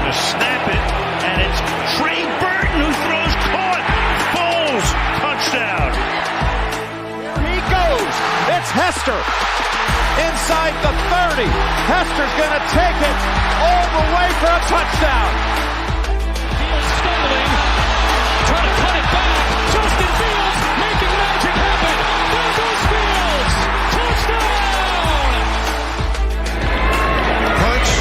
to snap it, and it's Trey Burton who throws caught. Foles, touchdown. Here he goes. It's Hester. Inside the 30. Hester's going to take it all the way for a touchdown. Fields stumbling, trying to cut it back. Justin Fields making magic happen. There goes Fields. Touchdown! Punch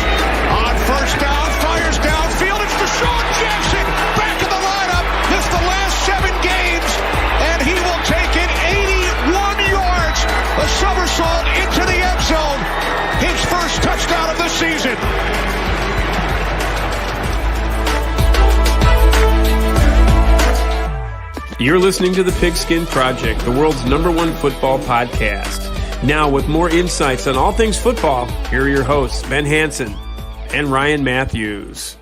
on first down, fires downfield. It's Deshaun Jackson back in the lineup. Missed the last 7 games, and he will take it 81 yards. A somersault into the end zone. His first touchdown of the season. You're listening to The Pigskin Project, the world's #1 football podcast. Now, with more insights on all things football, here are your hosts, Ben Hansen and Ryan Matthews.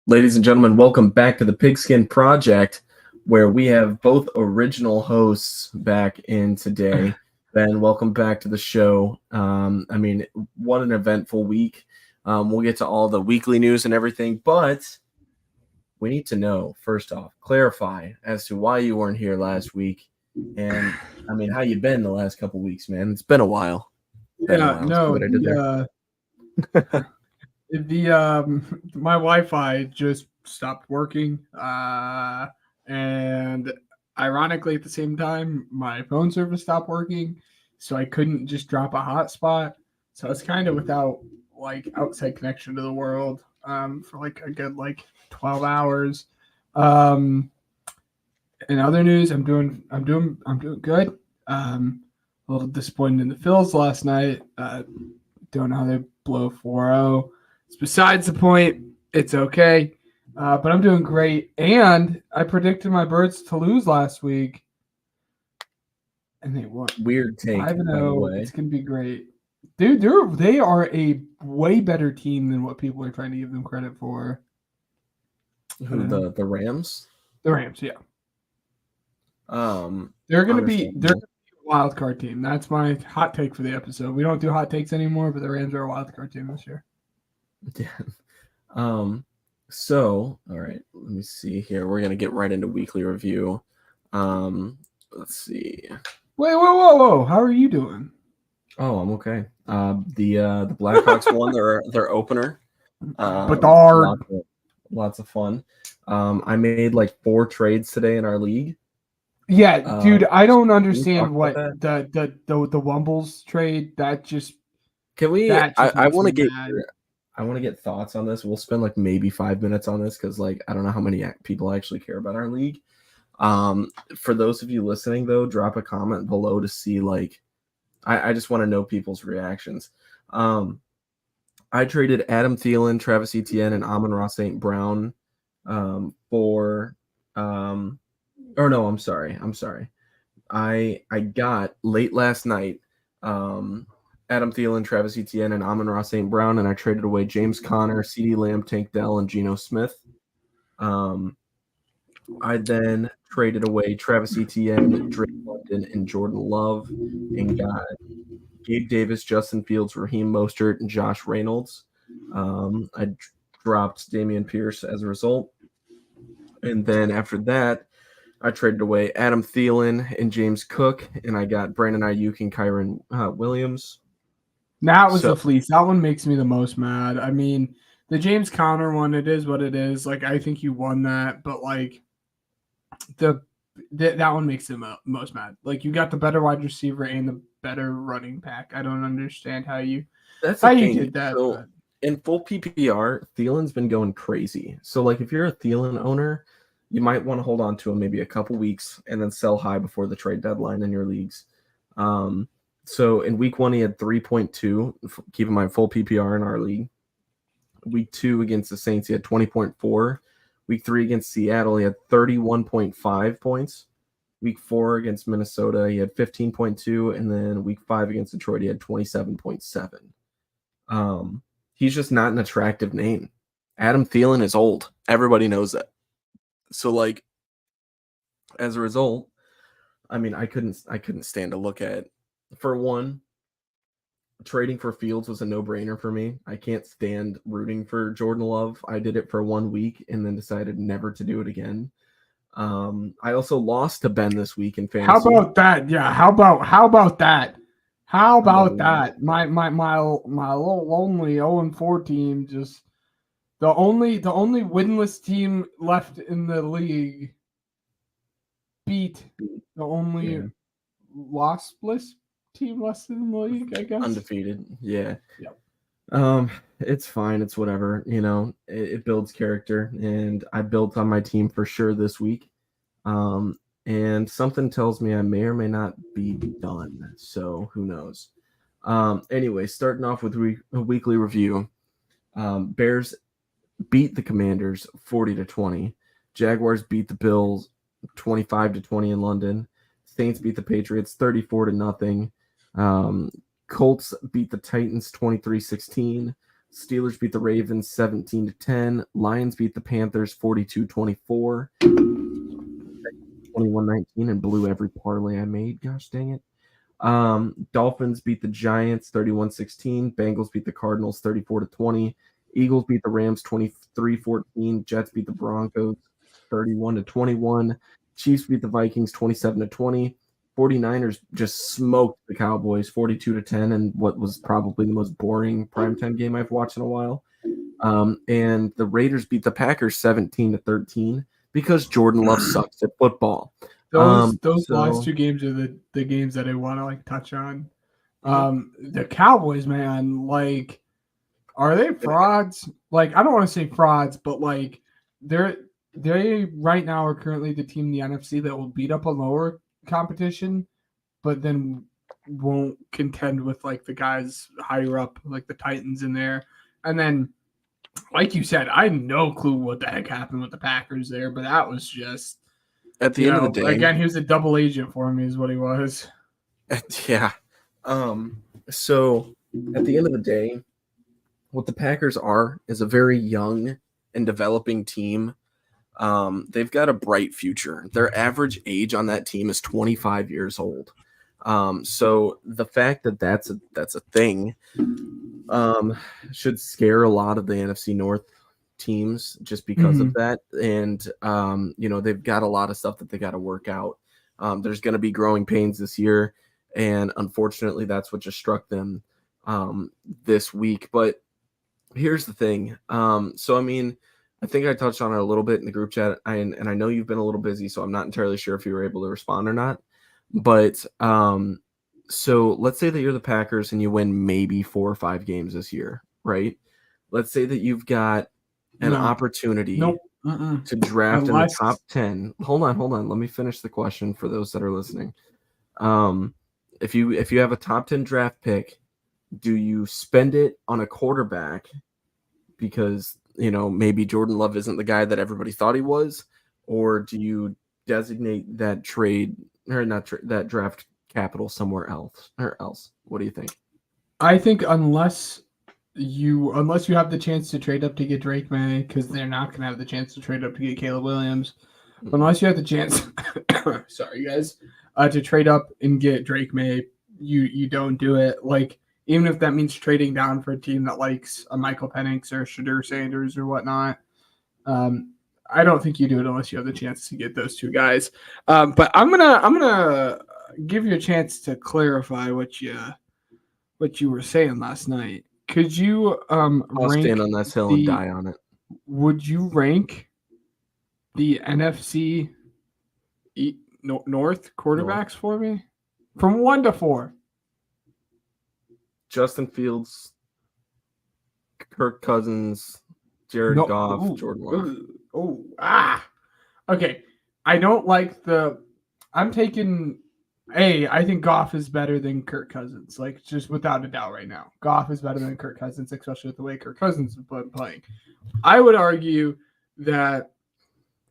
Ladies and gentlemen, welcome back to The Pigskin Project, where we have both original hosts back in today. Ben, welcome back to the show. What an eventful week. We'll get to all the weekly news and everything, but we need to know, first off, clarify as to why you weren't here last week. And, how you been the last couple weeks, man? It's been a while. My Wi-Fi just stopped working. And ironically, at the same time, my phone service stopped working. So I couldn't just drop a hotspot. So it's kind of without outside connection to the world for a good 12 hours. In other news, I'm doing good. A little disappointed in the Phils last night. Don't know how they blow 4-0. It's besides the point. It's okay. But I'm doing great. And I predicted my Birds to lose last week. And they won. Weird take. 5-0. It's going to be great. Dude, they are a way better team than what people are trying to give them credit for. Who, the Rams? The Rams, yeah. They're going to be a wild card team. That's my hot take for the episode. We don't do hot takes anymore, but the Rams are a wild card team this year. Yeah. So, all right, let me see here. We're going to get right into weekly review. Let's see. Wait, whoa. How are you doing? Oh, I'm okay. The Blackhawks won their opener. Lots of fun. I made 4 trades today in our league. Yeah, dude, I don't understand what the Wumbles trade that just. Can we? I want to get thoughts on this. We'll spend maybe 5 minutes on this because I don't know how many people actually care about our league. For those of you listening though, drop a comment below to see I just want to know people's reactions. I traded Adam Thielen, Travis Etienne, and Amon-Ra St. Brown for I'm sorry. I got late last night Adam Thielen, Travis Etienne, and Amon-Ra St. Brown, and I traded away James Conner, CeeDee Lamb, Tank Dell, and Geno Smith. I then traded away Travis Etienne, Drake London, and Jordan Love, and got Gabe Davis, Justin Fields, Raheem Mostert, and Josh Reynolds. I dropped Damian Pierce as a result. And then after that, I traded away Adam Thielen and James Cook, and I got Brandon Ayuk and Kyron Williams. That was the fleece. That one makes me the most mad. The James Conner one, it is what it is. I think you won that, but that one makes him most mad. You got the better wide receiver and the better running back. I don't understand how you did that. So, in full PPR, Thielen's been going crazy. So if you're a Thielen owner, you might want to hold on to him maybe a couple weeks and then sell high before the trade deadline in your leagues. So in week 1, he had 3.2. Keep in mind, full PPR in our league. Week 2 against the Saints, he had 20.4. Week 3 against Seattle, he had 31.5 points. Week 4 against Minnesota, he had 15.2. And then week 5 against Detroit, he had 27.7. He's just not an attractive name. Adam Thielen is old. Everybody knows that. So as a result, I couldn't stand to look at. For one, trading for Fields was a no-brainer for me. I can't stand rooting for Jordan Love. I did it for 1 week and then decided never to do it again. I also lost to Ben this week in fantasy. How about that? Yeah. How about that? How about that? My little lonely 0-4 team, just the only winless team left in the league, beat the only lossless team left in the league, I guess. Undefeated. Yeah. Yep. It's fine. It's whatever. It builds character, and I built on my team for sure this week. And something tells me I may or may not be done. So who knows? Anyway, starting off with a weekly review. Bears beat the Commanders 40-20. Jaguars beat the Bills 25-20 in London. Saints beat the Patriots 34-0. Colts beat the Titans 23-16. Steelers beat the Ravens 17-10. Lions beat the Panthers 42-24. 21-19 and blew every parlay I made. Gosh dang it. Dolphins beat the Giants 31-16. Bengals beat the Cardinals 34-20. Eagles beat the Rams 23-14. Jets beat the Broncos 31-21. Chiefs beat the Vikings 27-20. 49ers just smoked the Cowboys 42-10 in what was probably the most boring primetime game I've watched in a while. And the Raiders beat the Packers 17-13 because Jordan Love sucks at football. Those last two games are the games that I want to touch on. The Cowboys, man, are they frauds? I don't want to say frauds, but they right now are currently the team in the NFC that will beat up a lower competition, but then won't contend with the guys higher up, like the Titans in there. And then, like you said, I had no clue what the heck happened with the Packers there, but that was just at the end of the day. Again, he was a double agent for me, is what he was. Yeah. So at the end of the day, what the Packers are is a very young and developing team. They've got a bright future. Their average age on that team is 25 years old. So the fact that that's a thing should scare a lot of the NFC North teams just because of that. And they've got a lot of stuff that they got to work out. There's going to be growing pains this year, and unfortunately that's what just struck them this week. But here's the thing. I think I touched on it a little bit in the group chat, and I know you've been a little busy, so I'm not entirely sure if you were able to respond or not. But so let's say that you're the Packers and you win maybe 4 or 5 games this year, right? Let's say that you've got an opportunity to draft in the top 10. Hold on. Let me finish the question for those that are listening. If you have a top 10 draft pick, do you spend it on a quarterback because maybe Jordan Love isn't the guy that everybody thought he was, or do you designate that that draft capital somewhere else? What do you think? I think unless you have the chance to trade up to get Drake May, because they're not going to have the chance to trade up to get Caleb Williams. Unless you have the chance, sorry guys, to trade up and get Drake May, you don't do it. Even if that means trading down for a team that likes a Michael Penix or Shadur Sanders or whatnot, I don't think you do it unless you have the chance to get those two guys. But I'm gonna give you a chance to clarify what you were saying last night. Could you I'll stand on this hill and die on it. Would you rank the NFC North quarterbacks for me from 1 to 4? Justin Fields, Kirk Cousins, Jared Goff, Jordan Love. Okay. I don't like I'm taking I think Goff is better than Kirk Cousins. Just without a doubt right now. Goff is better than Kirk Cousins, especially with the way Kirk Cousins is playing. I would argue that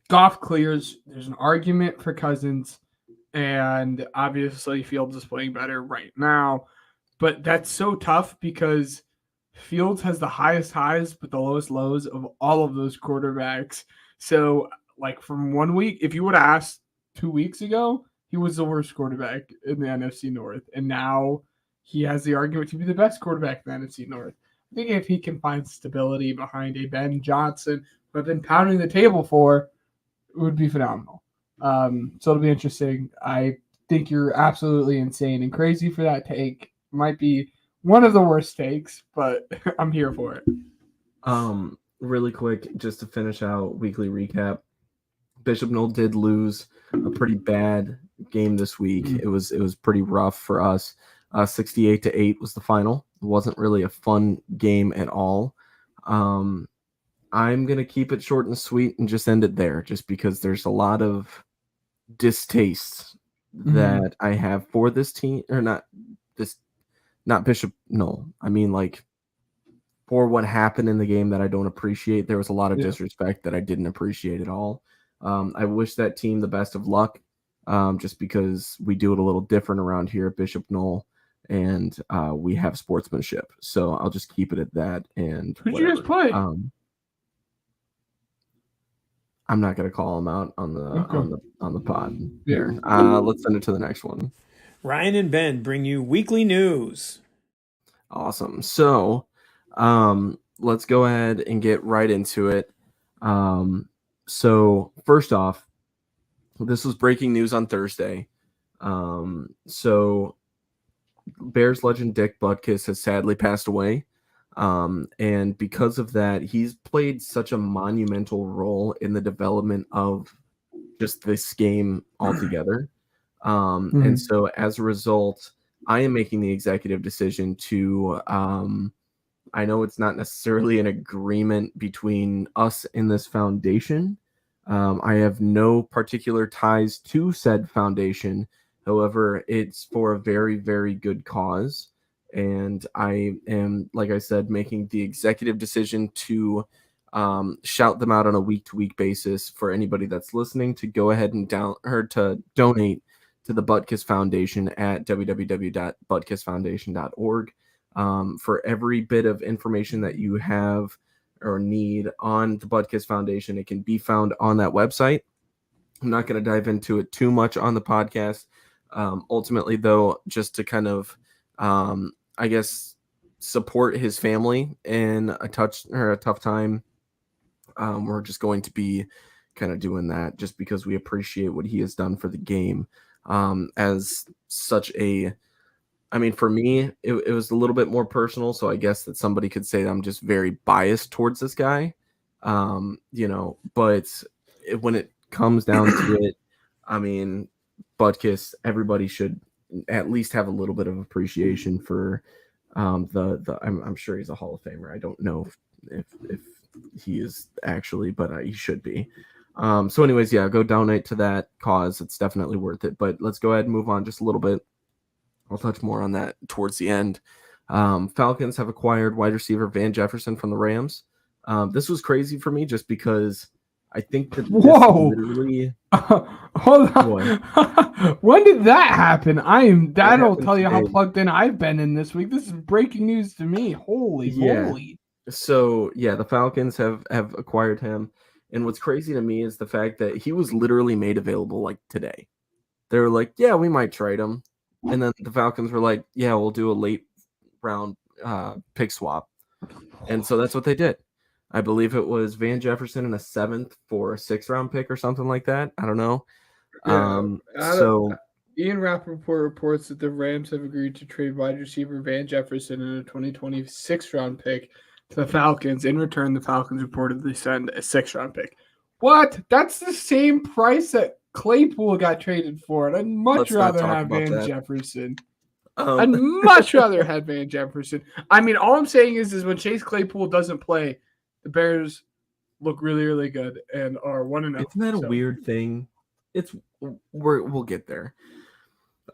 Goff clears. There's an argument for Cousins, and obviously Fields is playing better right now. But that's so tough because Fields has the highest highs but the lowest lows of all of those quarterbacks. So, from 1 week, if you would have asked 2 weeks ago, he was the worst quarterback in the NFC North. And now he has the argument to be the best quarterback in the NFC North. I think if he can find stability behind a Ben Johnson, who I've been pounding the table for, it would be phenomenal. So it'll be interesting. I think you're absolutely insane and crazy for that take. Might be one of the worst takes, but I'm here for it. Really quick, just to finish out weekly recap, Bishop Knoll did lose a pretty bad game this week. It was pretty rough for us. 68-8 was the final. It wasn't really a fun game at all. I'm gonna keep it short and sweet and just end it there, just because there's a lot of distaste that I have for this team, or not Bishop Knoll. I mean, like, for what happened in the game that I don't appreciate. There was a lot of disrespect that I didn't appreciate at all. I wish that team the best of luck, just because we do it a little different around here at Bishop Knoll, and we have sportsmanship. So I'll just keep it at that. And who'd you guys play? I'm not gonna call them out on the pod. Yeah. Let's send it to the next one. Ryan and Ben bring you weekly news. Awesome. So let's go ahead and get right into it. So first off, this was breaking news on Thursday. So Bears legend Dick Butkus has sadly passed away. And because of that, he's played such a monumental role in the development of just this game altogether. And so as a result, I am making the executive decision to, I know it's not necessarily an agreement between us in this foundation. I have no particular ties to said foundation. However, it's for a very, very good cause. And I am, like I said, making the executive decision to shout them out on a week-to-week basis for anybody that's listening to go ahead and to donate to the Butkus Foundation at www.butkusfoundation.org. For every bit of information that you have or need on the Butkus Foundation, it can be found on that website. I'm not going to dive into it too much on the podcast. Ultimately, though, just to kind of, I guess, support his family in a tough time, we're just going to be kind of doing that just because we appreciate what he has done for the game. As such a, I mean, for me, it was a little bit more personal. So I guess that somebody could say that I'm just very biased towards this guy, but when it comes down to it, I mean, Butkus, everybody should at least have a little bit of appreciation for I'm sure he's a Hall of Famer. I don't know if he is actually, but he should be. So anyways, yeah, go donate to that cause. It's definitely worth it. But let's go ahead and move on just a little bit. I'll touch more on that towards the end. Falcons have acquired wide receiver Van Jefferson from the Rams. This was crazy for me just because I think that literally hold on. When did that happen? That'll tell you how plugged in I've been in this week. This is breaking news to me. Holy. So yeah, the Falcons have acquired him. And what's crazy to me is the fact that he was literally made available like today. They were like, yeah, we might trade him. And then the Falcons were like, yeah, we'll do a late round pick swap. And so that's what they did. I believe it was Van Jefferson in a 7th for a 6th round pick or something like that. I don't know. Ian Rappaport reports that the Rams have agreed to trade wide receiver Van Jefferson in a 2026 round pick to the Falcons. In return, the Falcons reportedly send a 6th round pick. What? That's the same price that Claypool got traded for. And I'd much rather have Van Jefferson. I'd much rather have Van Jefferson. I mean, all I'm saying is when Chase Claypool doesn't play, the Bears look really, really good and are 1-0. Isn't that a weird thing? We'll get there.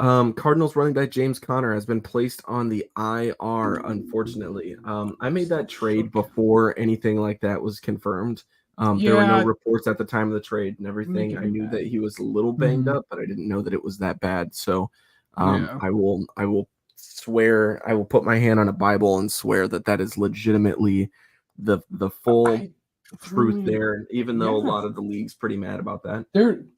Cardinals running back James Conner has been placed on the IR, unfortunately. I made that trade before anything like that was confirmed. There were no reports at the time of the trade and everything. I knew that he was a little banged up, but I didn't know that it was that bad. So I will swear, I will put my hand on a Bible and swear that is legitimately the full truth there, even though a lot of the league's pretty mad about that.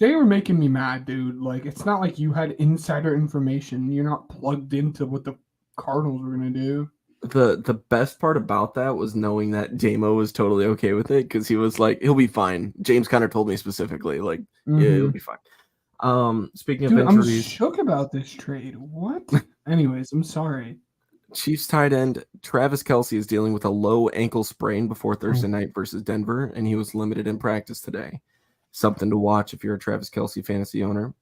They were making me mad, dude. Like, it's not like you had insider information. You're not plugged into what the Cardinals were going to do. The best part about that was knowing that Damo was totally okay with it because he was like, he'll be fine. James Conner told me specifically, like, yeah, it'll be fine. Speaking Dude, of I'm injuries, shook about this trade. What? Anyways, I'm sorry. Chiefs tight end Travis Kelce is dealing with a low ankle sprain before Thursday night versus Denver, and he was limited in practice today. Something to watch if you're a Travis Kelce fantasy owner.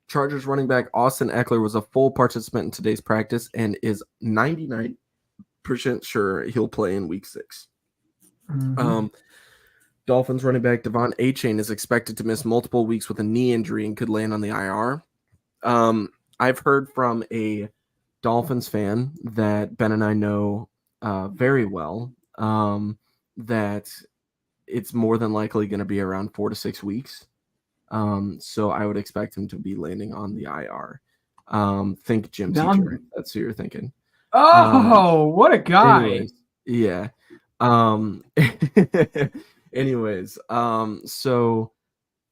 Chargers running back Austin Eckler was a full participant in today's practice and is 99% sure he'll play in week 6. Dolphins running back Devon Achane is expected to miss multiple weeks with a knee injury and could land on the IR. I've heard from a Dolphins fan that Ben and I know very well that it's more than likely going to be around 4 to 6 weeks. So I would expect him to be landing on the IR. Think Jim teacher. That's who you're thinking. Oh, what a guy. Anyways, yeah. Anyways, so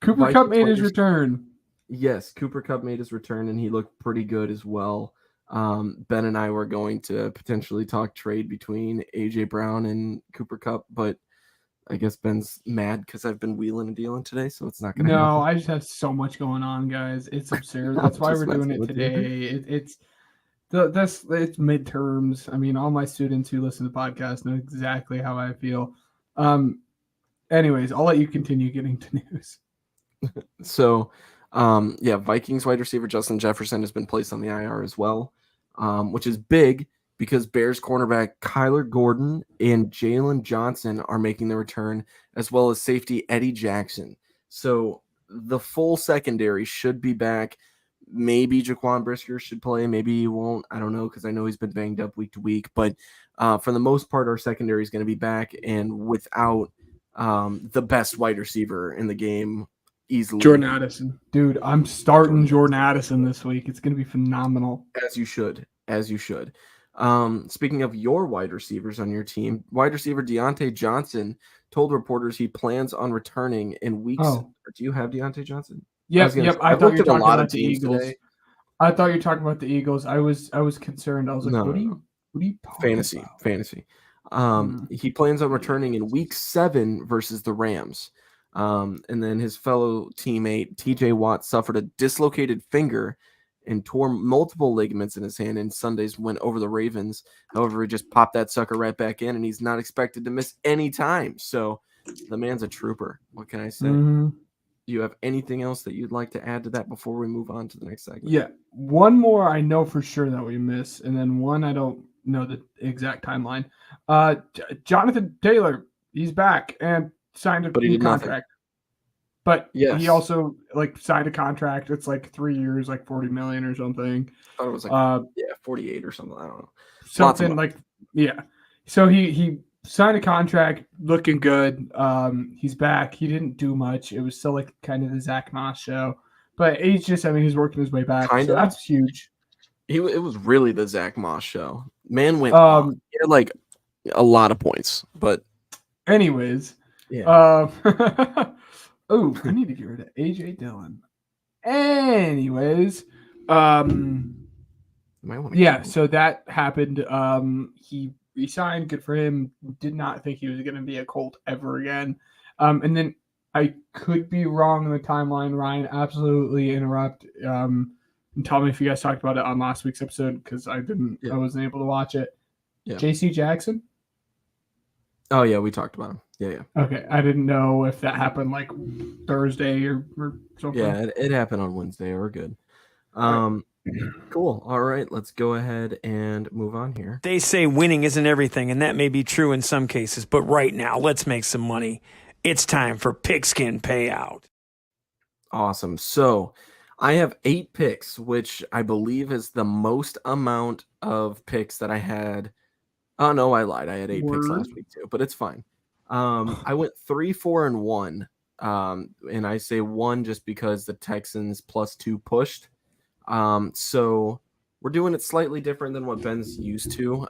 Cooper Vikings Kupp made his return. Yes, Cooper Kupp made his return, and he looked pretty good as well. Ben and I were going to potentially talk trade between A.J. Brown and Cooper Kupp, but I guess Ben's mad because I've been wheeling and dealing today, so it's not going to happen. No, I just have so much going on, guys. It's absurd. That's why we're doing it today. It's midterms. I mean, all my students who listen to the podcast know exactly how I feel. Anyways, I'll let you continue getting to news. So, Vikings wide receiver Justin Jefferson has been placed on the IR as well, which is big because Bears cornerback Kyler Gordon and Jalen Johnson are making the return, as well as safety Eddie Jackson. So the full secondary should be back. Maybe Jaquan Brisker should play. Maybe he won't. I don't know because I know he's been banged up week to week. But for the most part, our secondary is going to be back, and without the best wide receiver in the game easily. Jordan Addison. Dude, I'm starting Jordan Addison this week. It's going to be phenomenal. As you should. Speaking of your wide receivers on your team, wide receiver Deontay Johnson told reporters he plans on returning in weeks. Oh. Do you have Deontay Johnson? Yep. I thought you were talking about the Eagles. Today. I thought you were talking about the Eagles. I was concerned. I was like, what are you talking about? Fantasy. He plans on returning in week 7 versus the Rams. And then his fellow teammate TJ Watt suffered a dislocated finger and tore multiple ligaments in his hand in Sunday's win over the Ravens. However, he just popped that sucker right back in, and he's not expected to miss any time. So the man's a trooper. What can I say? Do you have anything else that you'd like to add to that before we move on to the next segment? Yeah. One more I know for sure that we miss, and then one I don't know the exact timeline. Jonathan Taylor, he's back and signed a new contract. But he also signed a contract. It's 3 years, $40 million or something. I thought it was 48 or something. I don't know. Something So he signed a contract, looking good. He's back. He didn't do much. It was still kind of the Zach Moss show, but he's working his way back. So that's huge. It was really the Zach Moss show. Man went on. He had a lot of points, but anyways, yeah. Oh, I need to get rid of AJ Dillon. Anyways, so that happened. He resigned. Good for him. Did not think he was going to be a Colt ever again. And then I could be wrong in the timeline. Ryan, absolutely interrupt. And tell me if you guys talked about it on last week's episode because I didn't. I wasn't able to watch it. Yeah. J.C. Jackson. Oh yeah, we talked about him. Yeah. Okay, I didn't know if that happened Thursday or something. Yeah, it happened on Wednesday. We're good. Cool. All right, let's go ahead and move on here. They say winning isn't everything, and that may be true in some cases. But right now, let's make some money. It's time for Pigskin Payout. Awesome. So I have 8 picks, which I believe is the most amount of picks that I had. Oh, no, I lied. I had 8 picks last week, too, but it's fine. I went 3, 4, and 1. And I say 1 just because the Texans +2 pushed. So we're doing it slightly different than what Ben's used to.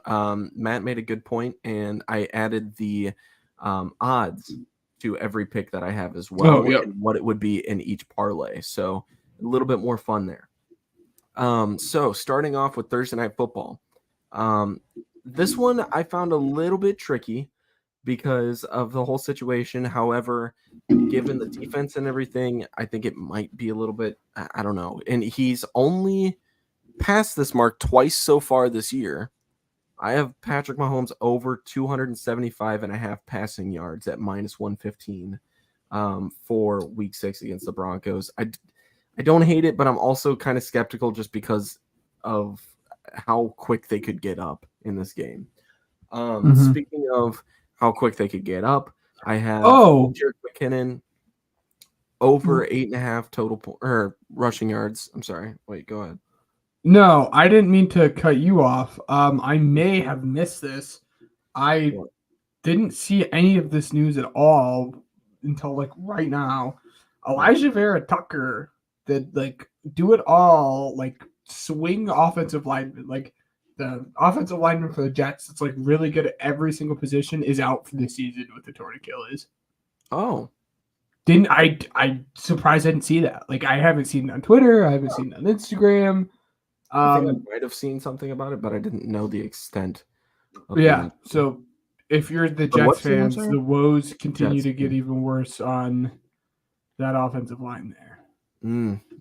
Matt made a good point, and I added the odds to every pick that I have as well, and what it would be in each parlay. So a little bit more fun there. So starting off with Thursday Night Football. This one I found a little bit tricky because of the whole situation. However, given the defense and everything, I think it might be a little bit, I don't know. And he's only passed this mark twice so far this year. I have Patrick Mahomes over 275.5 passing yards at -115 for week 6 against the Broncos. I don't hate it, but I'm also kind of skeptical just because of how quick they could get up in this game. Speaking of how quick they could get up, I have Jerick McKinnon over 8.5 total rushing yards. I'm sorry. Wait, go ahead. No, I didn't mean to cut you off. I may have missed this. I didn't see any of this news at all until like right now. Elijah Vera Tucker did like do it all, like swing offensive lineman, like the offensive lineman for the Jets that's like really good at every single position is out for the season with the torn Achilles. Oh. I surprised I didn't see that. Like I haven't seen it on Twitter, I haven't seen it on Instagram. I think I might have seen something about it, but I didn't know the extent. So if you're the Jets fans, the woes continue to get even worse on that offensive line there.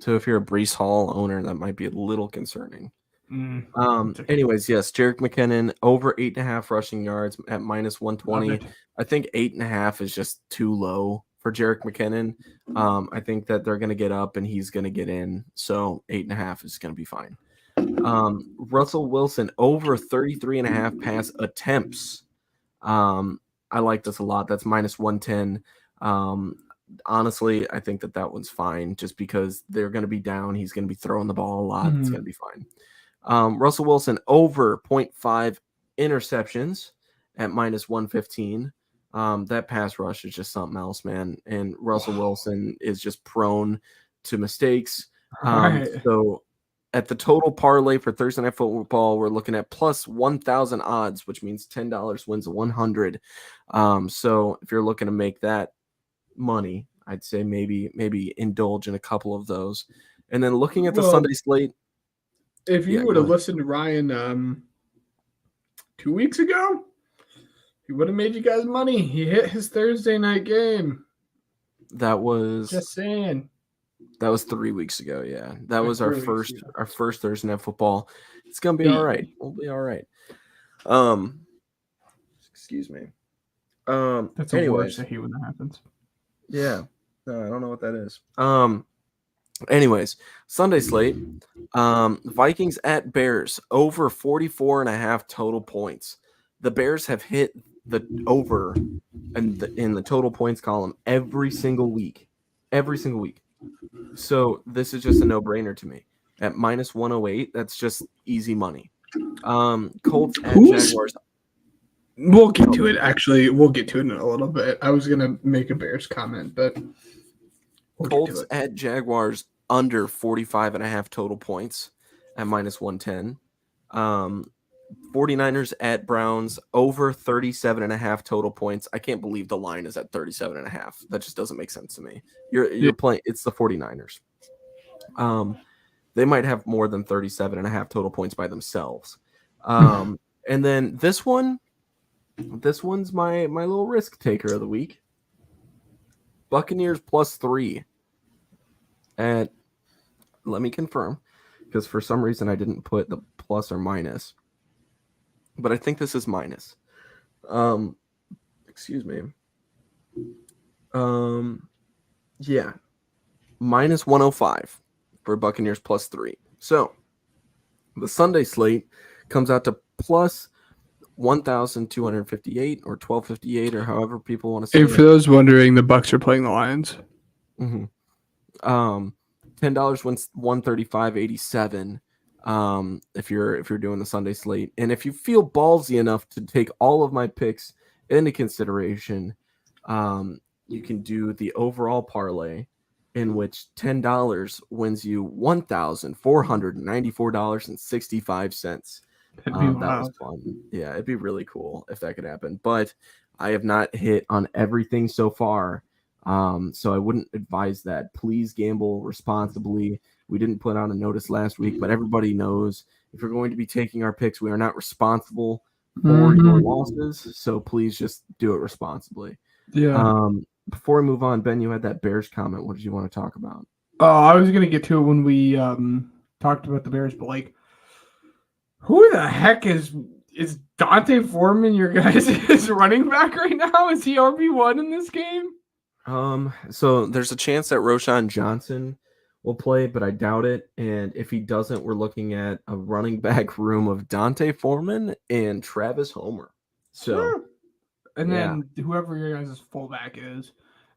So if you're a Breece Hall owner, that might be a little concerning. Anyways, yes, Jerick McKinnon over 8.5 rushing yards at -120. I think 8.5 is just too low for Jerick McKinnon. I think that they're going to get up and he's going to get in. So 8.5 is going to be fine. Russell Wilson over 33.5 pass attempts. I like this a lot. That's -110. Honestly, I think that one's fine just because they're going to be down. He's going to be throwing the ball a lot. It's going to be fine. Russell Wilson over 0.5 interceptions at -115. That pass rush is just something else, man. And Russell Wilson is just prone to mistakes. So at the total parlay for Thursday Night Football, we're looking at plus 1,000 odds, which means $10 wins 100. So if you're looking to make that money, I'd say maybe indulge in a couple of those. And then looking at the Sunday slate. If you would have listened to Ryan 2 weeks ago, he would have made you guys money. He hit his Thursday night game. That was just saying. That was 3 weeks ago. Yeah, that was our first Thursday Night Football. It's gonna be all right. We'll be all right. Excuse me. That's a worst I hate when that happens. Yeah, no, I don't know what that is. Anyways, Sunday slate. Vikings at Bears over 44.5 total points. The Bears have hit the over in the total points column every single week. So this is just a no-brainer to me. At -108, that's just easy money. Colts at Jaguars. We'll get to it. Actually, we'll get to it in a little bit. I was gonna make a Bears comment, but Colts at Jaguars under 45.5 total points at -110. 49ers at Browns over 37.5 total points. I can't believe the line is at 37.5. That just doesn't make sense to me. You're playing. It's the 49ers. They might have more than 37.5 total points by themselves. And then this one's my little risk taker of the week. Buccaneers +3. And let me confirm, because for some reason I didn't put the plus or minus. But I think this is minus. Excuse me. Yeah. -105 for Buccaneers +3. So the Sunday slate comes out to plus 1,258 or 1,258 or however people want to say it. And for those wondering, the Bucs are playing the Lions. $10 wins 135.87. If you're doing the Sunday slate, and if you feel ballsy enough to take all of my picks into consideration, you can do the overall parlay, in which $10 wins you $1,494.65. That was fun. Yeah, it'd be really cool if that could happen, but I have not hit on everything so far. So I wouldn't advise that. Please gamble responsibly. We didn't put out a notice last week, but everybody knows if you're going to be taking our picks, we are not responsible for your losses. So please just do it responsibly. Yeah. Before we move on, Ben, you had that Bears comment. What did you want to talk about? Oh, I was gonna get to it when we talked about the Bears, but like, who the heck is Dante Foreman? Your guys' running back right now? Is he RB1 in this game? So there's a chance that Roshan Johnson will play, but I doubt it. And if he doesn't, we're looking at a running back room of Dante Foreman and Travis Homer. So, and then whoever your guys' fullback is,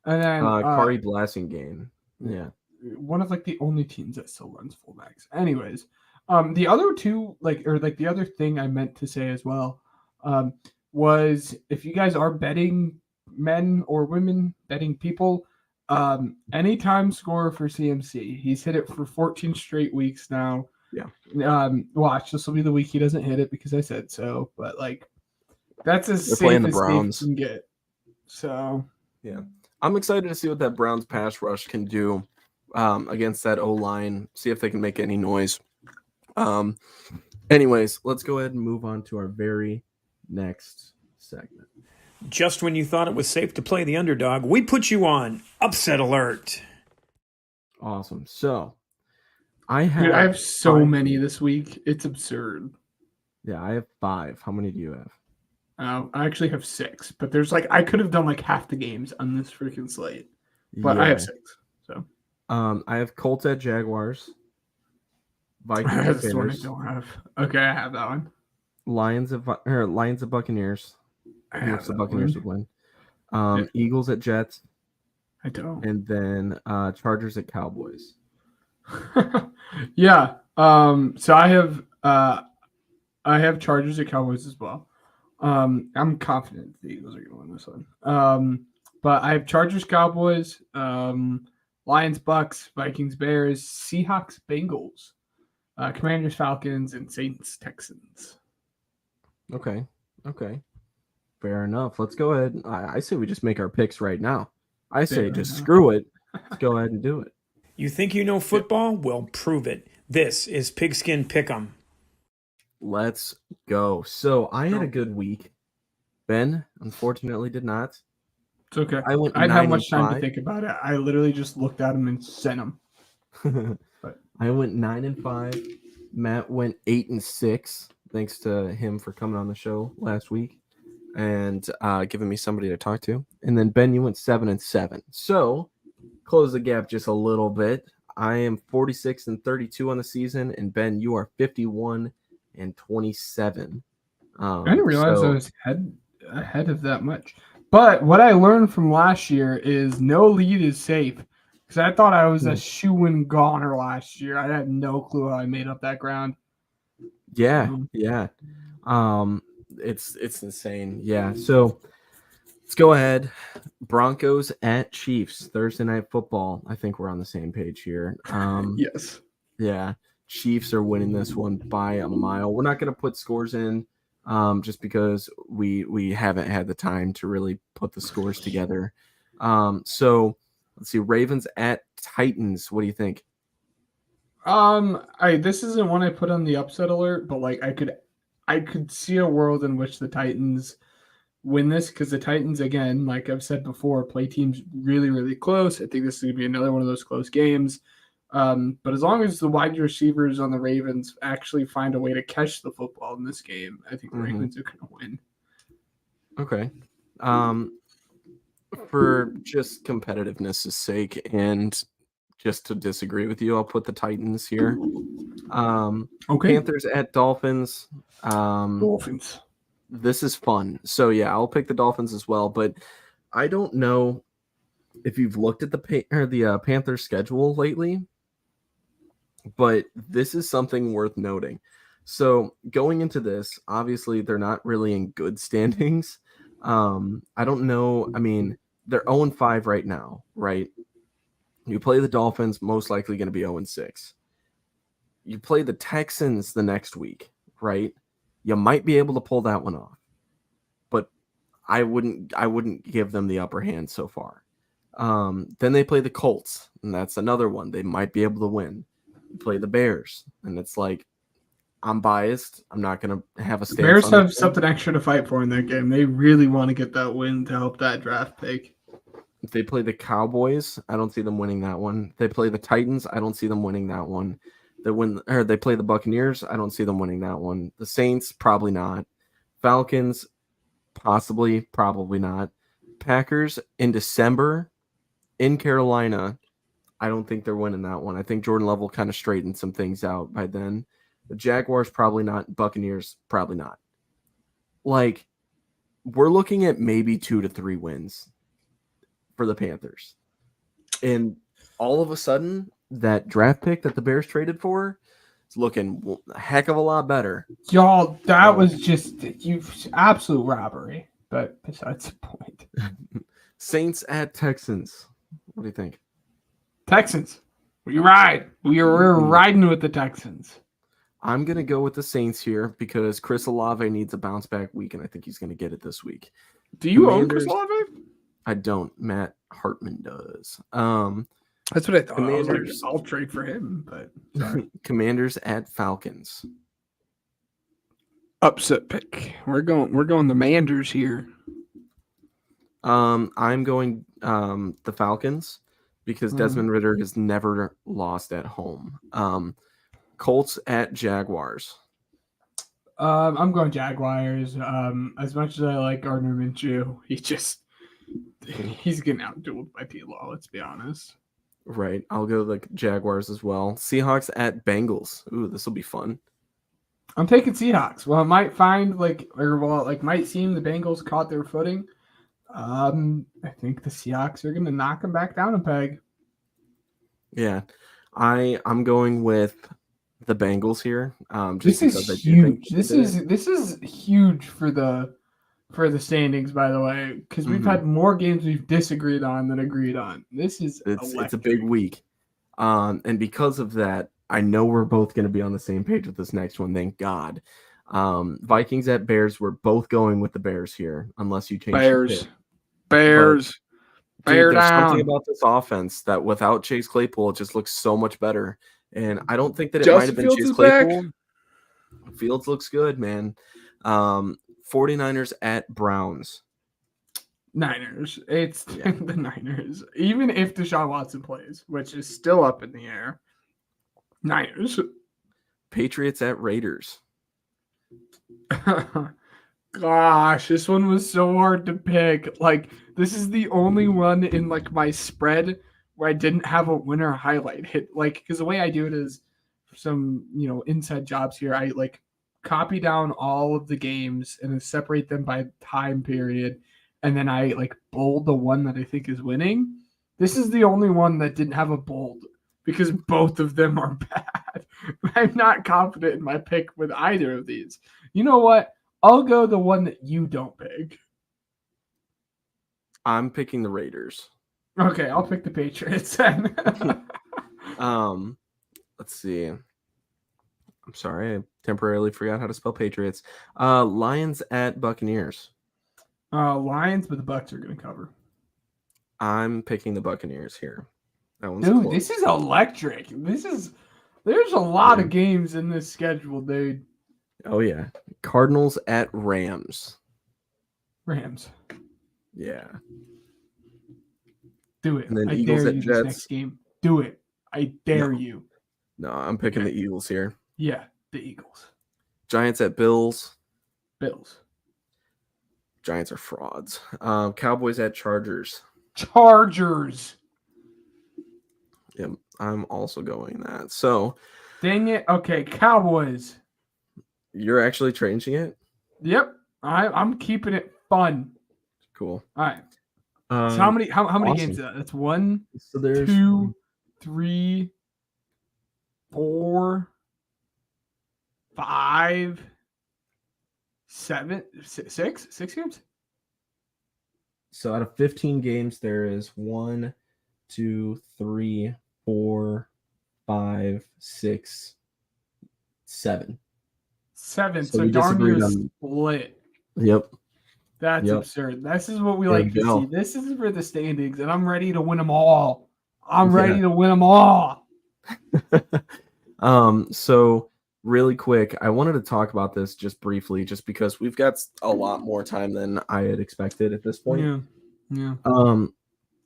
and then Kari Blasingame. Yeah, one of like the only teams that still runs fullbacks. Anyways, the other two, the other thing I meant to say as well, was if you guys are betting men or women, betting people, anytime scorer for CMC. He's hit it for 14 straight weeks now. Yeah. Watch, this will be the week he doesn't hit it because I said so. But like, that's as They're safe playing the as Browns. safe can get. So yeah, I'm excited to see what that Browns pass rush can do against that O-line. See if they can make any noise. Anyways, let's go ahead and move on to our very next segment. Just when you thought it was safe to play the underdog, we put you on Upset Alert. Awesome. So I have so 5. many this week. It's absurd. Yeah, I have 5. How many do you have? I actually have 6, but there's I could have done like half the games on this freaking slate, but I have 6. So I have Colts at Jaguars, Vikings at that's the one I Bears, don't have. Okay, I have that one. Lions at Buccaneers. I have the that Buccaneers one. would win. Eagles at Jets, I don't. and then Chargers at Cowboys. Yeah. So I have Chargers at Cowboys as well. I'm confident the Eagles are going to win this one. But I have Chargers, Cowboys, Lions, Bucks, Vikings, Bears, Seahawks, Bengals, Commanders, Falcons, and Saints, Texans. Okay. Fair enough. Let's go ahead. I say we just make our picks right now. I say just screw it. Let's go ahead and do it. You think you know football? Well, prove it. This is Pigskin Pick'em. Let's go. So I had a good week. Ben, unfortunately, did not. It's okay. I didn't have much time to think about it. I literally just looked at them and sent them. I went 9-5. Matt went 8-6. Thanks to him for coming on the show last week and giving me somebody to talk to. And then Ben, you went 7-7. So close the gap just a little bit. I am 46-32 on the season, and Ben, you are 51-27. I didn't realize I was ahead of that much. But what I learned from last year is no lead is safe. Because I thought I was a shoo-in goner last year. I had no clue how I made up that ground. Yeah. It's insane. Yeah. So let's go ahead. Broncos at Chiefs, Thursday Night Football. I think we're on the same page here. Yes. Yeah. Chiefs are winning this one by a mile. We're not going to put scores in just because we haven't had the time to really put the scores together. So let's see. Ravens at Titans. What do you think? This isn't one I put on the upset alert, but like I could see a world in which the Titans win this because the Titans, again, like I've said before, play teams really, really close. I think this is gonna be another one of those close games. But as long as the wide receivers on the Ravens actually find a way to catch the football in this game, I think the Ravens are gonna win. Okay. For just competitiveness' sake and just to disagree with you, I'll put the Titans here. Okay. Panthers at Dolphins. Dolphins. This is fun. So, yeah, I'll pick the Dolphins as well. But I don't know if you've looked at the Panthers schedule lately, but this is something worth noting. So, going into this, obviously, they're not really in good standings. I don't know. I mean, they're 0-5 right now, right? You play the Dolphins, most likely going to be 0-6. You play the Texans the next week, right? You might be able to pull that one off, but I wouldn't give them the upper hand so far. Then they play the Colts, and that's another one they might be able to win. play the Bears. And it's like, I'm biased. I'm not going to have a stance. The Bears on have something extra to fight for in that game. They really want to get that win to help that draft pick. If they play the Cowboys, I don't see them winning that one. If they play the Titans, I don't see them winning that one. They play the Buccaneers, I don't see them winning that one. The Saints, probably not. Falcons, possibly, probably not. Packers in December in Carolina, I don't think they're winning that one. I think Jordan Love will kind of straighten some things out by then. The Jaguars, probably not. Buccaneers, probably not. Like, we're looking at maybe 2 to 3 wins for the Panthers. And all of a sudden, that draft pick that the Bears traded for is looking a heck of a lot better. Y'all, that was just absolute robbery. But besides the point. Saints at Texans. What do you think? Texans. We ride. We're riding with the Texans. I'm going to go with the Saints here because Chris Olave needs a bounce back week, and I think he's going to get it this week. Do you own Chris Olave? I don't. Matt Hartman does. That's what I thought. Commanders. I was like, I'll trade for him, but sorry. Commanders at Falcons. Upset pick. We're going the Manders here. I'm going the Falcons because Desmond Ridder has never lost at home. Colts at Jaguars. I'm going Jaguars. As much as I like Gardner Minshew, he's getting outdueled by P-Law, let's be honest. Right. I'll go the Jaguars as well. Seahawks at Bengals. Ooh, this will be fun. I'm taking Seahawks. Well, it might might seem the Bengals caught their footing. I think the Seahawks are going to knock them back down a peg. Yeah. I'm going with the Bengals here. This is huge. This is huge for the standings, by the way, because we've had more games we've disagreed on than agreed on. It's a big week, and because of that, I know we're both going to be on the same page with this next one. Thank God. Vikings at Bears. We're both going with the Bears here, unless you change Bears. Dude, there's down. something about this offense that without Chase Claypool, it just looks so much better. And I don't think that it might have been Chase Claypool. Fields looks good, man. 49ers at Browns. Niners. It's the Niners. Even if Deshaun Watson plays, which is still up in the air. Niners. Patriots at Raiders. Gosh, this one was so hard to pick. Like, this is the only one in like my spread where I didn't have a winner highlight hit. Like, because the way I do it is some, inside jobs here. I like copy down all of the games and then separate them by time period. And then I like bold the one that I think is winning. This is the only one that didn't have a bold because both of them are bad. I'm not confident in my pick with either of these. You know what? I'll go the one that you don't pick. I'm picking the Raiders. Okay, I'll pick the Patriots then. Let's see. I'm sorry, I temporarily forgot how to spell Patriots. Lions at Buccaneers. Lions, but the Bucs are going to cover. I'm picking the Buccaneers here. That one's dude, close. This is electric. There's a lot of games in this schedule, dude. Oh yeah, Cardinals at Rams. Rams. Yeah. Do it. And then I Eagles dare at you Jets. this next game. Do it. I dare you. No, I'm picking the Eagles here. Yeah, the Eagles. Giants at Bills. Bills. Giants are frauds. Cowboys at Chargers. Chargers. Yep, I'm also going that. So, dang it. Okay, Cowboys. You're actually changing it? Yep. I'm keeping it fun. Cool. All right. So how many awesome. games is that? That's 1, so there's 2, 3, 4, 5, 7, 6 games? So out of 15 games, there is 1, 2, 3, 4, 5, 6, 7. 7. So So we darn near disagreed on- split. Yep. That's Yep. absurd. This is what we There like you to go. see. This is for the standings, and I'm ready to win them all. I'm ready to win them all. So really quick, I wanted to talk about this just briefly, just because we've got a lot more time than I had expected at this point. Yeah.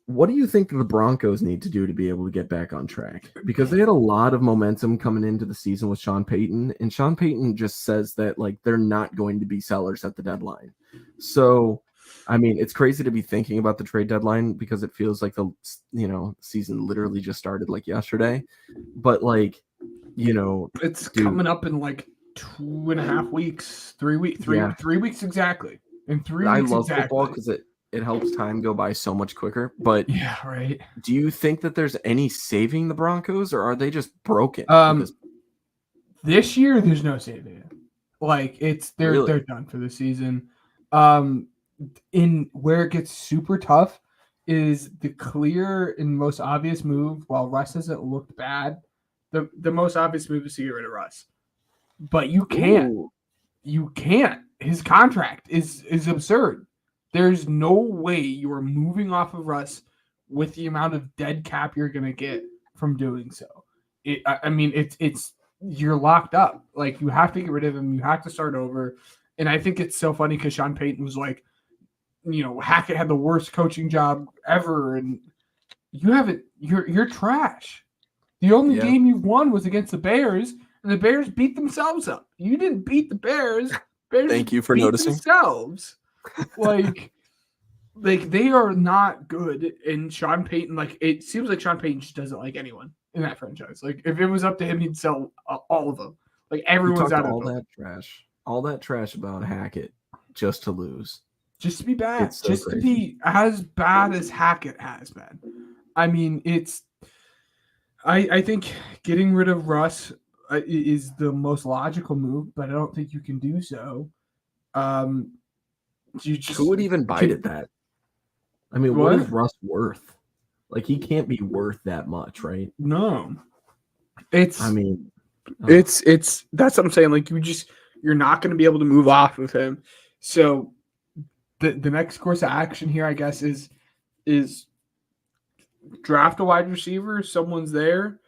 What do you think the Broncos need to do to be able to get back on track? Because they had a lot of momentum coming into the season with Sean Payton, and Sean Payton just says that like they're not going to be sellers at the deadline. So, I mean, it's crazy to be thinking about the trade deadline because it feels like the season literally just started like yesterday. But like, it's coming up in like 2.5 weeks, 3 weeks, 3 weeks exactly. In 3 weeks, I love exactly. football because it helps time go by so much quicker. But yeah, right. Do you think that there's any saving the Broncos, or are they just broken? This year there's no saving it. Like they're done for the season. In where it gets super tough is the clear and most obvious move. While Russ hasn't looked bad, the most obvious move is to get rid of Russ. But you can't. Ooh. You can't. His contract is absurd. There's no way you are moving off of Russ with the amount of dead cap you're gonna get from doing so. It's you're locked up. Like you have to get rid of him. You have to start over. And I think it's so funny because Sean Payton was like, Hackett had the worst coaching job ever, and you haven't. You're trash. The only game you've won was against the Bears, and the Bears beat themselves up. You didn't beat the Bears. Bears Thank you for beat noticing. Themselves. Like they are not good. And Sean Payton, it seems like Sean Payton just doesn't like anyone in that franchise. Like if it was up to him, he'd sell all of them. Like everyone's out of all that trash about Hackett just to lose, just to be bad, so just crazy. To be as bad as Hackett has been. I mean, I think getting rid of Russ is the most logical move, but I don't think you can do so. Who would even bite at that? I mean, what is Russ worth? Like, he can't be worth that much, right? No. That's what I'm saying. Like, you're not going to be able to move off of him. So the next course of action here, I guess, is draft a wide receiver. Someone's there.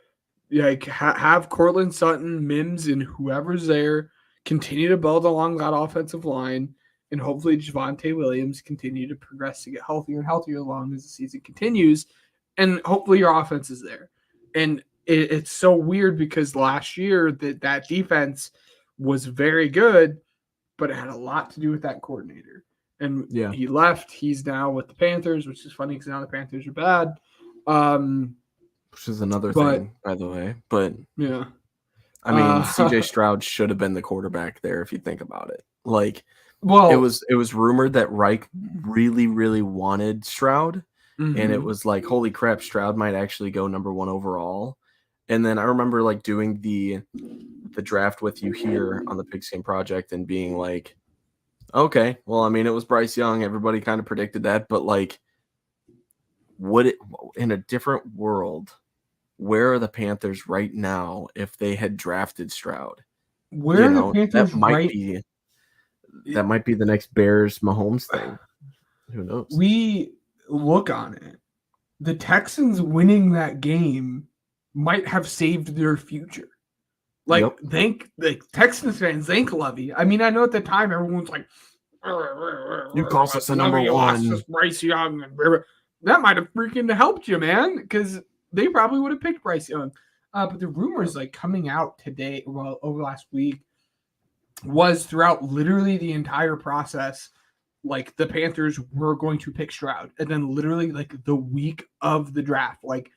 Like, have Cortland Sutton, Mims, and whoever's there continue to build along that offensive line. And hopefully Javonte Williams continue to progress to get healthier and healthier along as the season continues. And hopefully your offense is there. And it's so weird because last year that defense was very good, but it had a lot to do with that coordinator. And he left. He's now with the Panthers, which is funny because now the Panthers are bad. Which is another thing, by the way. But yeah. I mean, CJ Stroud should have been the quarterback there if you think about it. Like, well, it was rumored that Reich really, really wanted Stroud, and it was like, holy crap, Stroud might actually go number 1 overall. And then I remember like doing the draft with you here on the Pigskin Project and being like, okay, well, I mean, it was Bryce Young. Everybody kind of predicted that, but like, would it in a different world? Where are the Panthers right now if they had drafted Stroud? Where are the Panthers that might be the next Bears Mahomes thing. Who knows? We look on it. The Texans winning that game might have saved their future. Like, thank the Texans fans, thank Lovey. I mean, I know at the time everyone's like, you cost us a number 1. Bryce Young. That might have freaking helped you, man, because they probably would have picked Bryce Young. But the rumors like coming out today, over last week, was throughout literally the entire process, like the Panthers were going to pick Stroud, and then literally like the week of the draft, like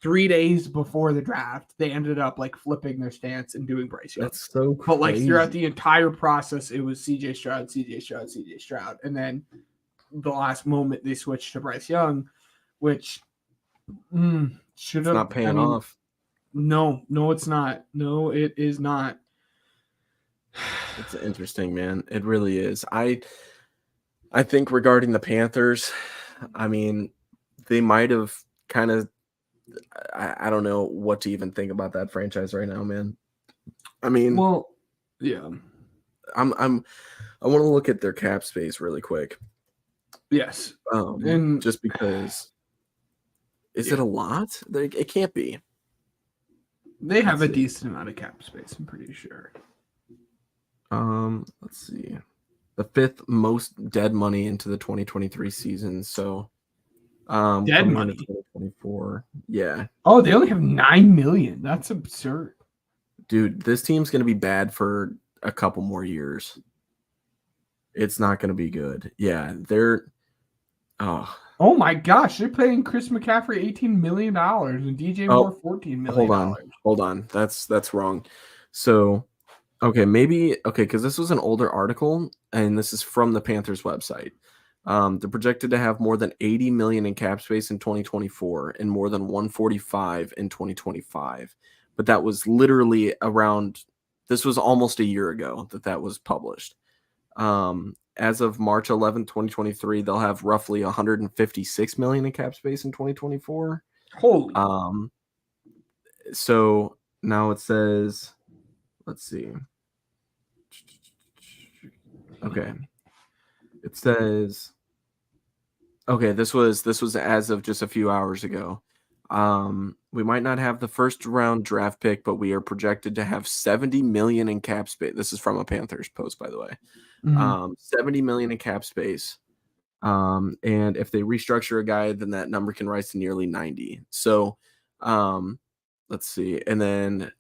3 days before the draft, they ended up like flipping their stance and doing Bryce Young. That's so crazy. But like throughout the entire process, it was CJ Stroud, and then the last moment they switched to Bryce Young, which should have not paying off. No, it's not. No, it is not. It's interesting, man. It really is. I think regarding the Panthers, I mean, they might have kind of I don't know what to even think about that franchise right now, man. I mean, well, yeah. I want to look at their cap space really quick. Yes. And just because is it a lot? It can't be. They have a decent amount of cap space, I'm pretty sure. Let's see. The 5th most dead money into the 2023 season. So, Dead coming money? into 2024. Yeah. Oh, they only have $9 million. That's absurd. Dude, this team's going to be bad for a couple more years. It's not going to be good. Yeah, they're Oh my gosh, they're paying Chris McCaffrey $18 million and DJ Moore $14 million. Hold on. That's wrong. So, okay, because this was an older article, and this is from the Panthers website. They're projected to have more than $80 million in cap space in 2024 and more than $145 in 2025. But that was literally this was almost a year ago that was published. As of March 11th, 2023, they'll have roughly $156 million in cap space in 2024. Holy. So now it says, let's see. Okay. It says, okay, this was as of just a few hours ago. We might not have the first round draft pick, but we are projected to have $70 million in cap space. This is from a Panthers post, by the way. $70 million in cap space. And if they restructure a guy, then that number can rise to nearly 90. So, let's see. And then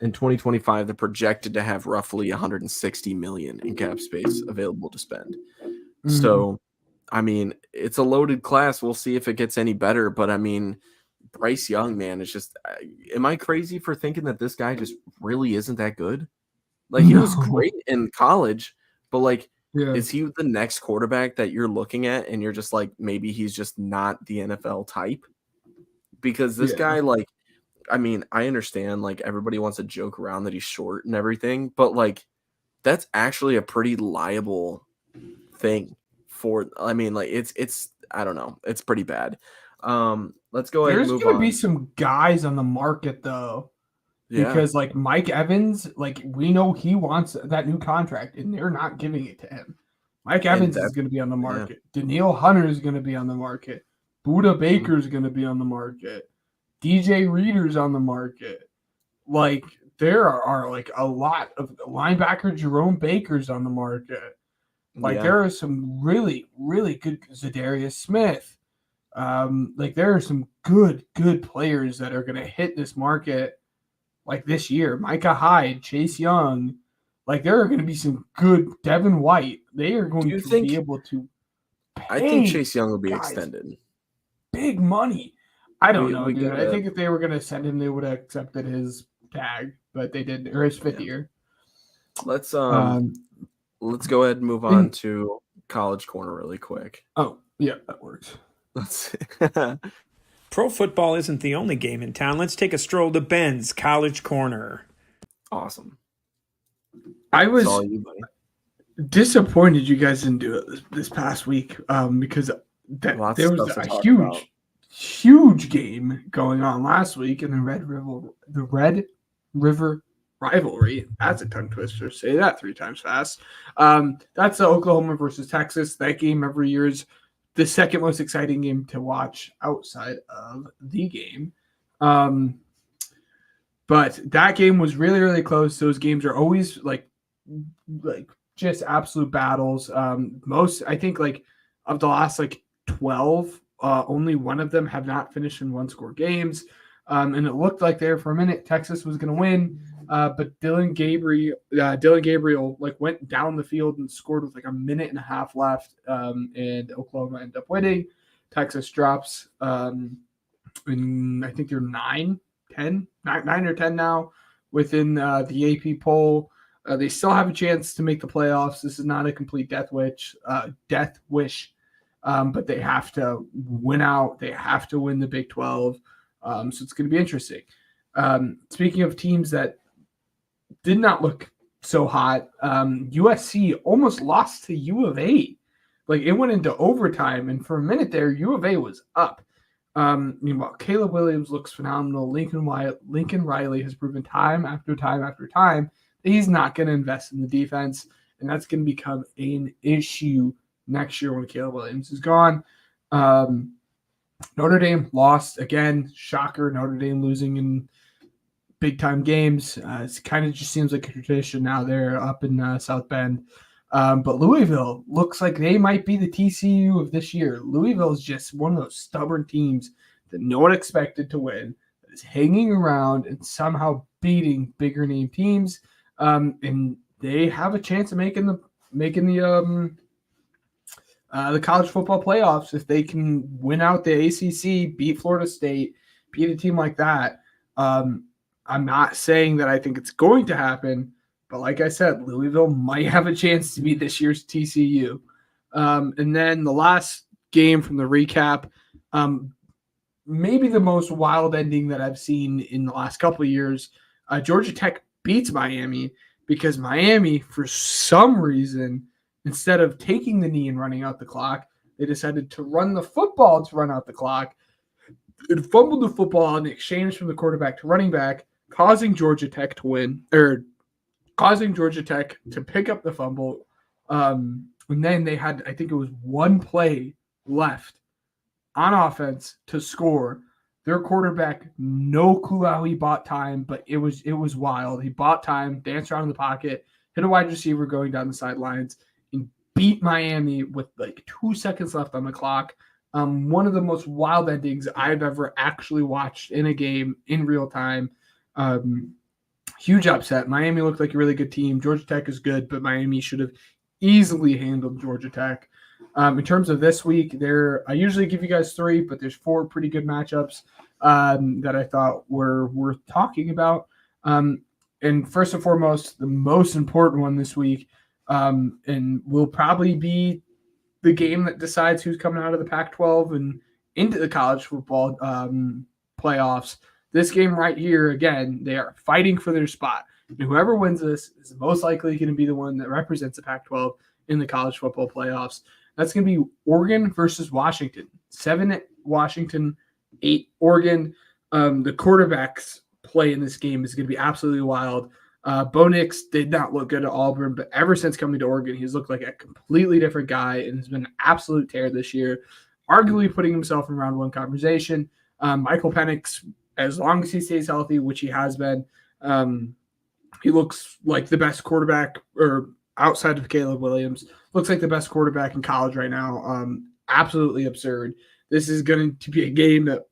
in 2025, they're projected to have roughly $160 million in cap space available to spend. So, I mean, it's a loaded class. We'll see if it gets any better. But I mean, Bryce Young, man, it's just, am I crazy for thinking that this guy just really isn't that good? Like, he was great in college, but like, is he the next quarterback that you're looking at and you're just like, maybe he's just not the NFL type? Because this guy, like, I mean, I understand, like, everybody wants to joke around that he's short and everything, but like, that's actually a pretty liable thing I mean, like, it's I don't know, it's pretty bad. Let's go ahead and move on. There's gonna be some guys on the market though. Because like Mike Evans, like we know he wants that new contract and they're not giving it to him. Mike Evans is going to be on the market. Danielle Hunter is going to be on the market. Buda Baker is going to be on the market. DJ Reader's on the market. Like there are like a lot of linebacker Jerome Baker's on the market. Like there are some really, really good Zadarius Smith. Like there are some good players that are going to hit this market. Like this year, Micah Hyde, Chase Young, like there are going to be some good Devin White. They are going to be able to pay. I think Chase Young will be extended. Big money. I don't know, dude. I think if they were going to send him, they would have accepted his tag, but they didn't, or his 5th year. Let's go ahead and move on to College Corner really quick. Oh, yeah, that works. Let's see. Pro football isn't the only game in town. Let's take a stroll to Ben's College Corner. Awesome. I was disappointed you guys didn't do it this past week because there was a huge game going on last week in the Red River rivalry. That's a tongue twister. Say that 3 times fast. That's the Oklahoma versus Texas. That game every year is the second most exciting game to watch outside of the game. But that game was really, really close. Those games are always like just absolute battles. I think like of the last like 12, only one of them have not finished in 1-score games. And it looked like there for a minute Texas was going to win. But Dylan Gabriel like went down the field and scored with like a minute and a half left, and Oklahoma ended up winning. Texas drops, and I think they're 9 or 10 now within the AP poll. They still have a chance to make the playoffs. This is not a complete death wish, but they have to win out. They have to win the Big 12. So it's going to be interesting. Speaking of teams that did not look so hot, USC almost lost to U of A. Like it went into overtime, and for a minute there, U of A was up. Caleb Williams looks phenomenal. Lincoln Riley has proven time after time after time that he's not going to invest in the defense, and that's going to become an issue next year when Caleb Williams is gone. Notre Dame lost again. Shocker, Notre Dame losing in big time games. It kind of just seems like a tradition now. They're up in South Bend. But Louisville looks like they might be the TCU of this year. Louisville is just one of those stubborn teams that no one expected to win, that is hanging around and somehow beating bigger name teams. And they have a chance of making the college football playoffs if they can win out the ACC, beat Florida State, beat a team like that. I'm not saying that I think it's going to happen, but like I said, Louisville might have a chance to beat this year's TCU. And then the last game from the recap, maybe the most wild ending that I've seen in the last couple of years. Georgia Tech beats Miami because Miami, for some reason, instead of taking the knee and running out the clock, they decided to run the football to run out the clock. It fumbled the football in exchange from the quarterback to running back, causing Georgia Tech to win, or causing Georgia Tech to pick up the fumble. And then they had, I think it was one play left on offense to score. Their quarterback, no clue how he bought time, but it was wild. He bought time, danced around in the pocket, hit a wide receiver going down the sidelines, and beat Miami with like 2 seconds left on the clock. One of the most wild endings I've ever actually watched in a game in real time. Huge upset. Miami looked like a really good team. Georgia Tech is good, but Miami should have easily handled Georgia Tech. In terms of this week, I usually give you guys 3, but there's 4 pretty good matchups that I thought were worth talking about. And first and foremost, the most important one this week, and will probably be the game that decides who's coming out of the Pac-12 and into the college football playoffs. This game right here, again, they are fighting for their spot. And whoever wins this is most likely going to be the one that represents the Pac-12 in the college football playoffs. That's going to be Oregon versus Washington. 7 Washington, 8 Oregon. The quarterbacks play in this game is going to be absolutely wild. Bo Nix did not look good at Auburn, but ever since coming to Oregon, he's looked like a completely different guy and has been an absolute tear this year, arguably putting himself in round 1 conversation. Michael Penix, as long as he stays healthy, which he has been, he looks like the best quarterback, or outside of Caleb Williams, looks like the best quarterback in college right now. Absolutely absurd. This is going to be a game that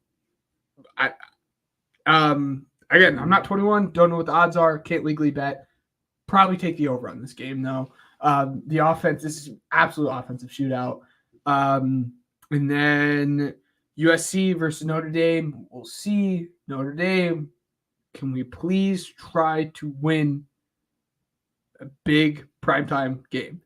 again, I'm not 21, don't know what the odds are, can't legally bet. Probably take the over on this game, though. The offense, this is an absolute offensive shootout. And then USC versus Notre Dame. We'll see. Notre Dame, can we please try to win a big primetime game?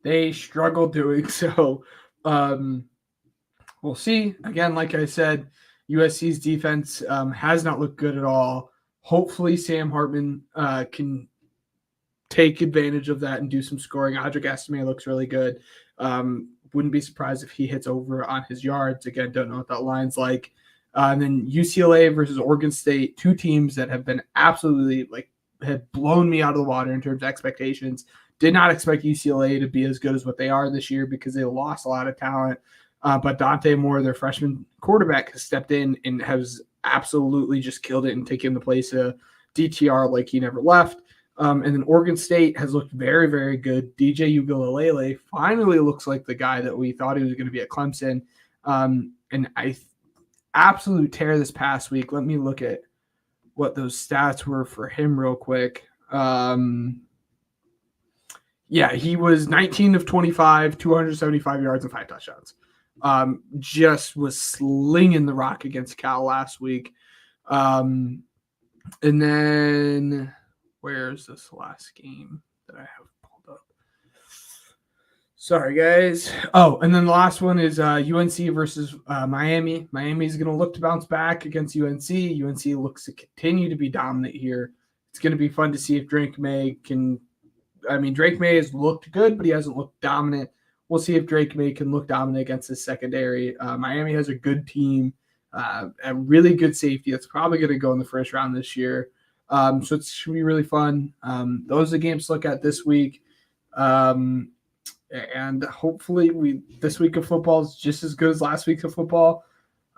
They struggle doing so. We'll see. Again, like I said, USC's defense has not looked good at all. Hopefully Sam Hartman can take advantage of that and do some scoring. Audric Estime looks really good. Wouldn't be surprised if he hits over on his yards. Again, don't know what that line's like. And then UCLA versus Oregon State, 2 teams that have been absolutely have blown me out of the water in terms of expectations. Did not expect UCLA to be as good as what they are this year because they lost a lot of talent. But Dante Moore, their freshman quarterback, has stepped in and has absolutely just killed it and taken the place of DTR like he never left. And then Oregon State has looked very, very good. DJ Uiagalelei finally looks like the guy that we thought he was going to be at Clemson. And absolute tear this past week. Let me look at what those stats were for him real quick. Yeah, he was 19 of 25, 275 yards and 5 touchdowns. Just was slinging the rock against Cal last week. And then where's this last game that I have pulled up? Sorry, guys. Oh, and then the last one is UNC versus Miami. Miami's going to look to bounce back against UNC. UNC looks to continue to be dominant here. It's going to be fun to see if Drake May can – I mean, Drake May has looked good, but he hasn't looked dominant. We'll see if Drake May can look dominant against his secondary. Miami has a good team, a really good safety that's probably going to go in the first round this year. So it should be really fun. Those are the games to look at this week. And hopefully this week of football is just as good as last week of football.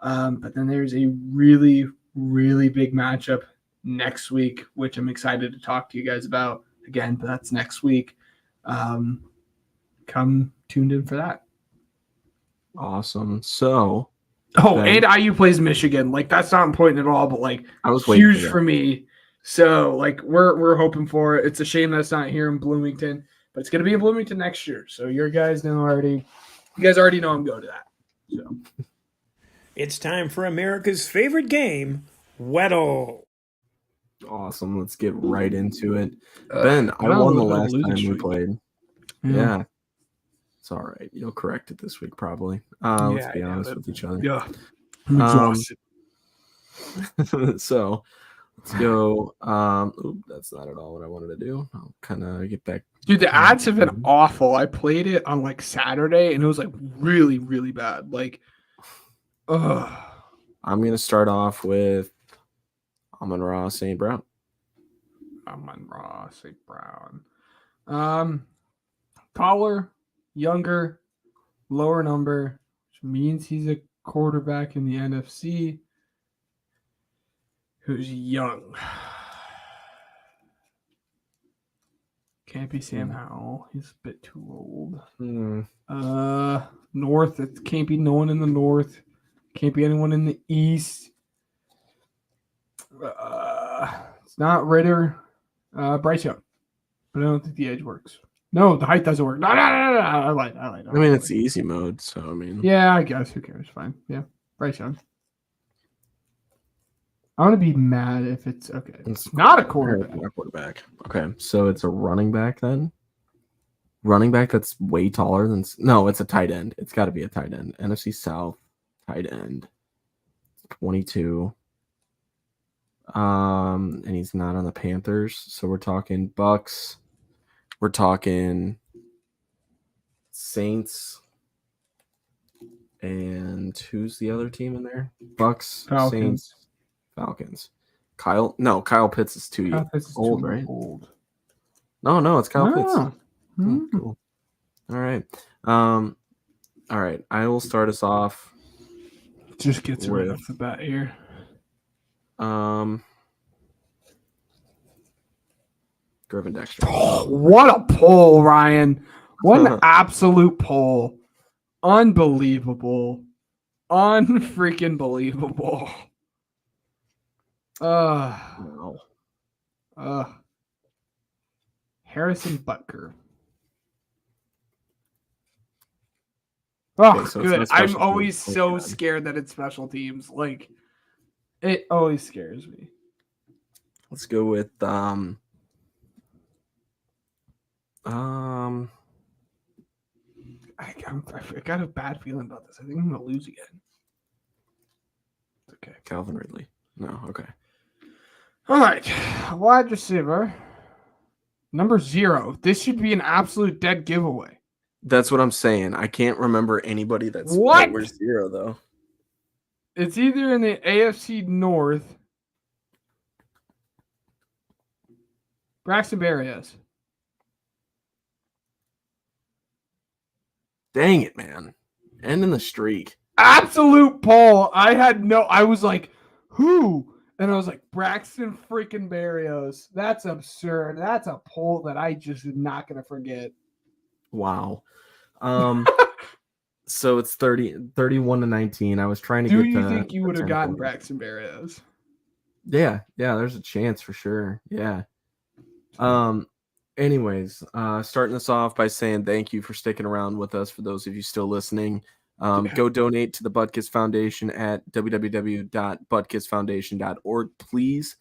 But then there's a really, really big matchup next week, which I'm excited to talk to you guys about again, but that's next week. Come tuned in for that. Awesome. So, and IU plays Michigan. Like, that's not important at all, but like, I was huge for me. So like, we're hoping for it. It's a shame that's not here in Bloomington, but it's gonna be in Bloomington next year. So you guys already know I'm going to that. So It's time for America's favorite game, Weddle. Awesome. Let's get right into it. Ben, I won the last time we played. Yeah. It's all right. You'll correct it this week, probably. Let's be honest with each other. Yeah. I'm exhausted. So let's go. That's not at all what I wanted to do. I'll kind of get back. Dude, the ads have been awful. I played it on like Saturday and it was like really, really bad. Like, I'm going to start off with Amon-Ra St. Brown. Amon-Ra St. Brown. Taller, younger, lower number, which means he's a quarterback in the NFC who's young. Can't be Sam Howell. He's a bit too old. North, it can't be no one in the North. Can't be anyone in the East. It's not Ritter. Bryce Young. But I don't think the edge works. No, the height doesn't work. No. I lied. I mean, it's easy mode, so I mean. Yeah, I guess. Who cares? Fine. Yeah. Bryce Young. I want to be mad if it's okay. It's not a quarterback. Not a quarterback. Okay, so it's a running back then. Running back that's way taller than. No, it's a tight end. It's got to be a tight end. NFC South tight end. 22. And he's not on the Panthers, so we're talking Bucks. We're talking Saints. And who's the other team in there? Bucks, Falcons. Saints, Falcons. Kyle Pitts is too old, right? Old. No, it's Kyle Pitts. Mm-hmm. Cool. All right. All right. I will start us off. Just gets right off the bat here. Griffin Dexter. Oh, what a pull, Ryan. What an absolute pull. Unbelievable. Unfreaking believable. No. Harrison Butker. Oh, so good. I'm always so scared that it's special teams. Like, it always scares me. Let's go with I got a bad feeling about this. I think I'm gonna lose again. Okay. Calvin Ridley. No, okay. All right. Wide receiver. Number 0. This should be an absolute dead giveaway. That's what I'm saying. I can't remember anybody that wears 0 though. It's either in the AFC North. Braxton Berrios. Dang it, man. Ending the streak. Absolute poll. I was like, who? And I was like, Braxton freaking Berrios. That's absurd. That's a poll that I just am not going to forget. Wow. So it's 31-19. I was trying to Do get you think you would have gotten Braxton Berrios? Yeah, there's a chance for sure. Yeah. Anyways, starting this off by saying thank you for sticking around with us. For those of you still listening, go donate to the Butkus Foundation at www.butkusfoundation.org, please.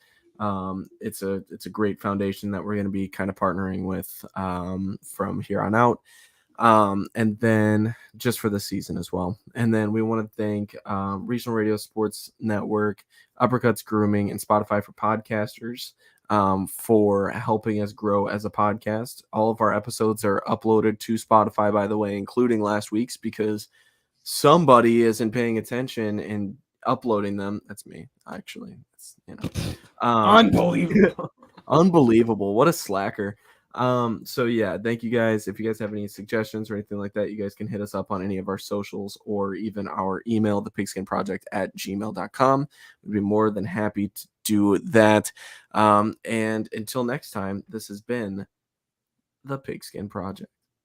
It's a great foundation that we're going to be kind of partnering with from here on out. And then just for the season as well. And then we want to thank Regional Radio Sports Network, Uppercuts Grooming, and Spotify for Podcasters for helping us grow as a podcast. All of our episodes are uploaded to Spotify, by the way, including last week's, because somebody isn't paying attention and uploading them. That's me, actually. Unbelievable. Unbelievable. What a slacker. So yeah, thank you guys. If you guys have any suggestions or anything like that, you guys can hit us up on any of our socials or even our email, thepigskinproject@gmail.com. We'd be more than happy do that. And until next time, this has been the Pigskin Project.